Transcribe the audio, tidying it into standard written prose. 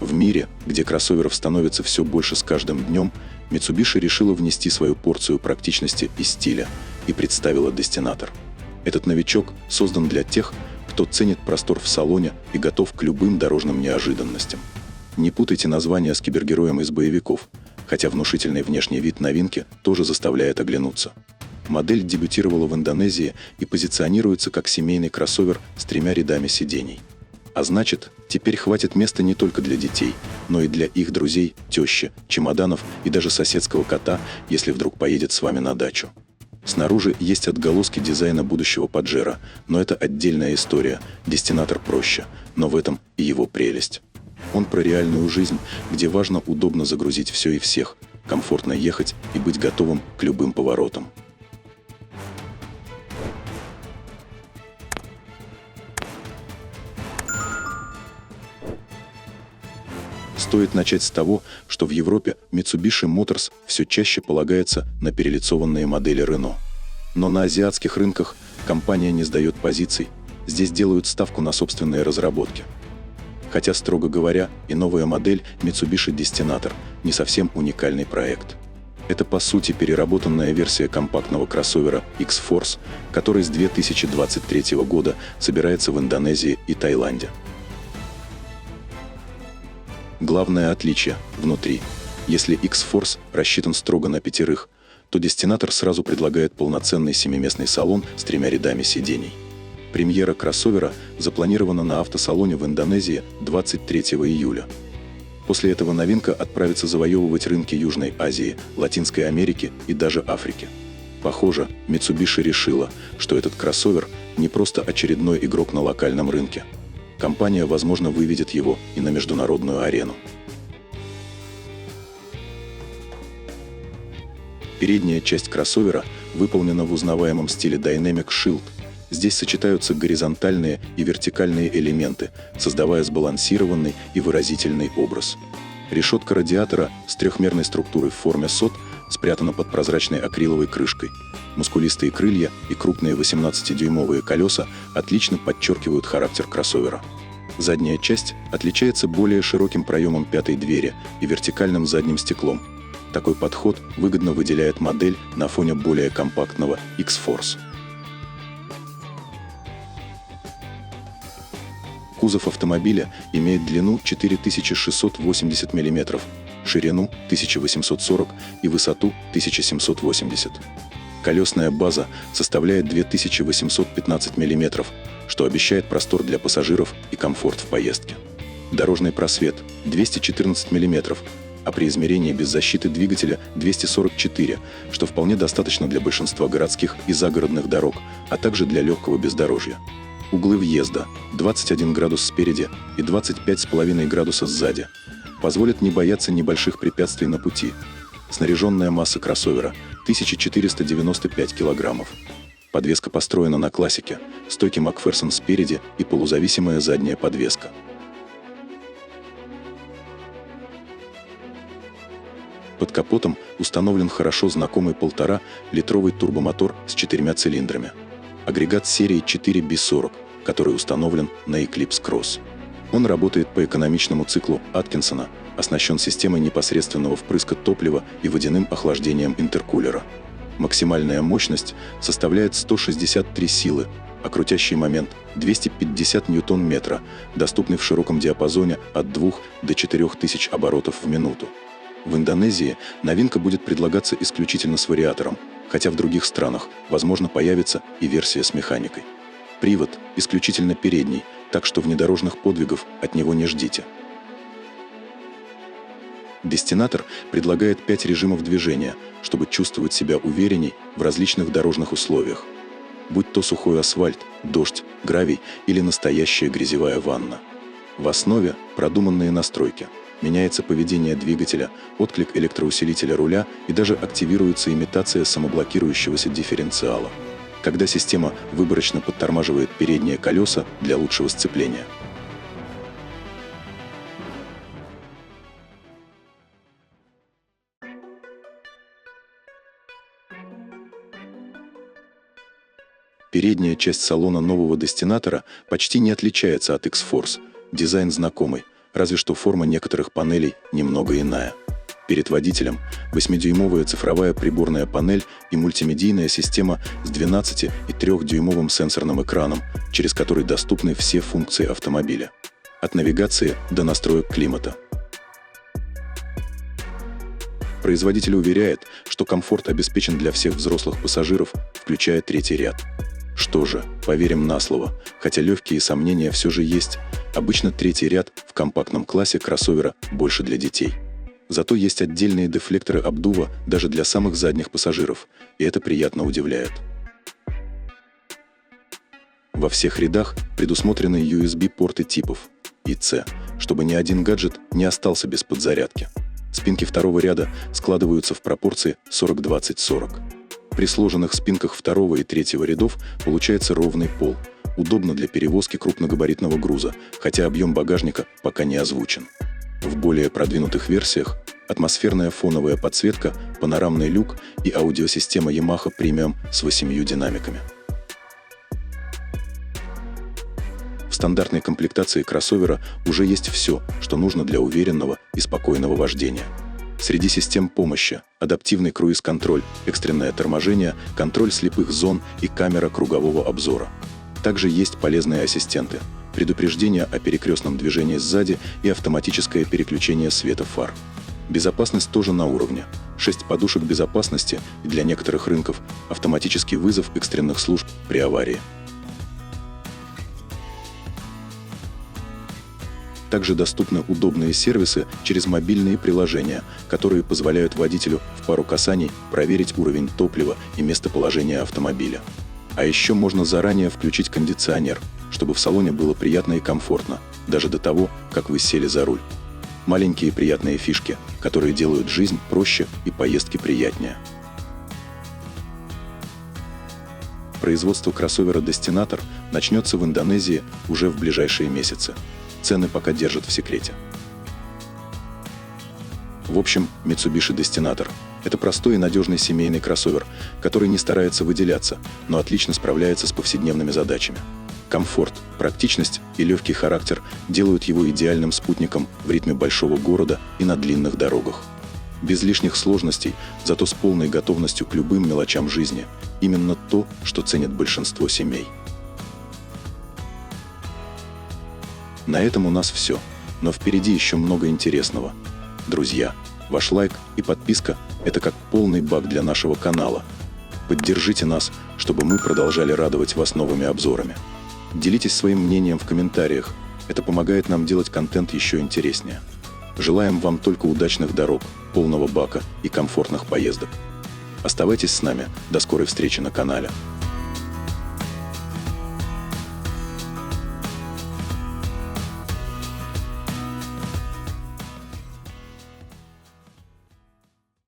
В мире, где кроссоверов становится все больше с каждым днем, Mitsubishi решила внести свою порцию практичности и стиля и представила Destinator. Этот новичок создан для тех, кто ценит простор в салоне и готов к любым дорожным неожиданностям. Не путайте название с кибергероем из боевиков, хотя внушительный внешний вид новинки тоже заставляет оглянуться. Модель дебютировала в Индонезии и позиционируется как семейный кроссовер с 3 рядами сидений. А значит, теперь хватит места не только для детей, но и для их друзей, тещи, чемоданов и даже соседского кота, если вдруг поедет с вами на дачу. Снаружи есть отголоски дизайна будущего Паджеро, но это отдельная история, Destinator проще, но в этом и его прелесть. Он про реальную жизнь, где важно удобно загрузить все и всех, комфортно ехать и быть готовым к любым поворотам. Стоит начать с того, что в Европе Mitsubishi Motors все чаще полагается на перелицованные модели Renault. Но на азиатских рынках компания не сдает позиций, здесь делают ставку на собственные разработки. Хотя, строго говоря, и новая модель Mitsubishi Destinator не совсем уникальный проект. Это, по сути, переработанная версия компактного кроссовера X-Force, который с 2023 года собирается в Индонезии и Таиланде. Главное отличие – внутри. Если X-Force рассчитан строго на 5, то Destinator сразу предлагает полноценный 7-местный салон с 3 рядами сидений. Премьера кроссовера запланирована на автосалоне в Индонезии 23 июля. После этого новинка отправится завоевывать рынки Южной Азии, Латинской Америки и даже Африки. Похоже, Mitsubishi решила, что этот кроссовер не просто очередной игрок на локальном рынке. Компания, возможно, выведет его и на международную арену. Передняя часть кроссовера выполнена в узнаваемом стиле Dynamic Shield. Здесь сочетаются горизонтальные и вертикальные элементы, создавая сбалансированный и выразительный образ. Решетка радиатора с трехмерной структурой в форме сот спрятана под прозрачной акриловой крышкой. Мускулистые крылья и крупные 18-дюймовые колеса отлично подчеркивают характер кроссовера. Задняя часть отличается более широким проемом пятой двери и вертикальным задним стеклом. Такой подход выгодно выделяет модель на фоне более компактного X-Force. Кузов автомобиля имеет длину 4680 мм, ширину 1840 и высоту 1780. Колесная база составляет 2815 мм, что обещает простор для пассажиров и комфорт в поездке. Дорожный просвет 214 мм, а при измерении без защиты двигателя 244, что вполне достаточно для большинства городских и загородных дорог, а также для легкого бездорожья. Углы въезда 21 градус спереди и 25,5 градуса сзади позволят не бояться небольших препятствий на пути. Снаряженная масса кроссовера 1495 килограммов. Подвеска построена на классике, стойки Макферсон спереди и полузависимая задняя подвеска. Под капотом установлен хорошо знакомый 1,5-литровый турбомотор с 4 цилиндрами. Агрегат серии 4B40, который установлен на Eclipse Cross. Он работает по экономичному циклу Аткинсона, оснащен системой непосредственного впрыска топлива и водяным охлаждением интеркулера. Максимальная мощность составляет 163 силы, а крутящий момент 250 ньютон-метра, доступный в широком диапазоне от 2 до 4000 оборотов в минуту. В Индонезии новинка будет предлагаться исключительно с вариатором, хотя в других странах, возможно, появится и версия с механикой. Привод исключительно передний, так что внедорожных подвигов от него не ждите. Destinator предлагает 5 режимов движения, чтобы чувствовать себя уверенней в различных дорожных условиях. Будь то сухой асфальт, дождь, гравий или настоящая грязевая ванна. В основе продуманные настройки. Меняется поведение двигателя, отклик электроусилителя руля и даже активируется имитация самоблокирующегося дифференциала, когда система выборочно подтормаживает передние колеса для лучшего сцепления. Передняя часть салона нового Destinator почти не отличается от X-Force. Дизайн знакомый. разве что форма некоторых панелей немного иная. Перед водителем 8-дюймовая цифровая приборная панель и мультимедийная система с 12 и 3-дюймовым сенсорным экраном, через который доступны все функции автомобиля. От навигации до настроек климата. Производитель уверяет, что комфорт обеспечен для всех взрослых пассажиров, включая третий ряд. Что же, поверим на слово, хотя легкие сомнения все же есть. Обычно третий ряд в компактном классе кроссовера больше для детей. Зато есть отдельные дефлекторы обдува даже для самых задних пассажиров, и это приятно удивляет. Во всех рядах предусмотрены USB-порты типов И-С, чтобы ни один гаджет не остался без подзарядки. Спинки второго ряда складываются в пропорции 40-20-40. При сложенных спинках второго и третьего рядов получается ровный пол. Удобно для перевозки крупногабаритного груза, хотя объем багажника пока не озвучен. В более продвинутых версиях атмосферная фоновая подсветка, панорамный люк и аудиосистема Yamaha Premium с 8 динамиками. В стандартной комплектации кроссовера уже есть все, что нужно для уверенного и спокойного вождения. Среди систем помощи – адаптивный круиз-контроль, экстренное торможение, контроль слепых зон и камера кругового обзора. Также есть полезные ассистенты – предупреждение о перекрестном движении сзади и автоматическое переключение света фар. Безопасность тоже на уровне. 6 подушек безопасности и для некоторых рынков автоматический вызов экстренных служб при аварии. Также доступны удобные сервисы через мобильные приложения, которые позволяют водителю в пару касаний проверить уровень топлива и местоположение автомобиля. А еще можно заранее включить кондиционер, чтобы в салоне было приятно и комфортно, даже до того, как вы сели за руль. Маленькие приятные фишки, которые делают жизнь проще и поездки приятнее. Производство кроссовера Destinator начнется в Индонезии уже в ближайшие месяцы. Цены пока держат в секрете. В общем, Mitsubishi Destinator – это простой и надежный семейный кроссовер, который не старается выделяться, но отлично справляется с повседневными задачами. Комфорт, практичность и легкий характер делают его идеальным спутником в ритме большого города и на длинных дорогах. Без лишних сложностей, зато с полной готовностью к любым мелочам жизни. Именно то, что ценят большинство семей. На этом у нас все, но впереди еще много интересного. Друзья, ваш лайк и подписка – это как полный бак для нашего канала. Поддержите нас, чтобы мы продолжали радовать вас новыми обзорами. Делитесь своим мнением в комментариях, это помогает нам делать контент еще интереснее. Желаем вам только удачных дорог, полного бака и комфортных поездок. Оставайтесь с нами, до скорой встречи на канале.